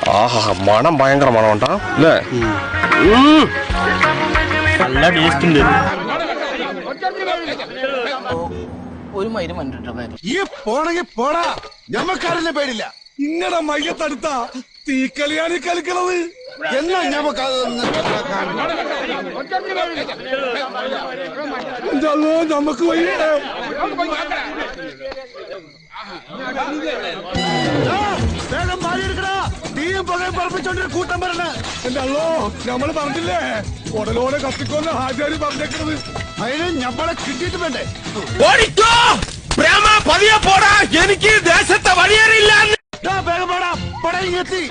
ആഹാ, മണം ഭയങ്കര മണം ഉണ്ടാ അല്ലേ? നല്ല ടേസ്റ്റ് ഉണ്ട്. ഒരു മൈരും കണ്ടിട്ടുണ്ടായിരുന്നു. ഈ പോണെങ്കിൽ പോടാ, ഞമ്മക്കാരല്ലേ പേടില്ല. ഇങ്ങനെ മയ്യത്തടുത്ത തീക്കളിയാണ് ഈ കളിക്കണത്. എന്നാ ഞമ്മക്ക് നമുക്ക് വയ്യേ. വേഗം മാറിയെടുക്കടാ, തീയും പുകയും പറപ്പിച്ചോണ്ടൊരു കൂട്ടം വരണ. എന്റെ അല്ലോ, നമ്മള് പറഞ്ഞില്ലേ ഉടലോടെ കത്തിക്കൊന്ന് ഹാജാരി പറഞ്ഞേക്കണത്. അതിന് ഞമ്മളെ കിട്ടിയിട്ട് വേണ്ടേ? ഓടിക്കോ പ്രേമ, പതിയെ പോടാ, എനിക്ക് ദേശത്തെ വഴിയേറിയില്ല. വേഗം പോടാ, പടയെത്തി.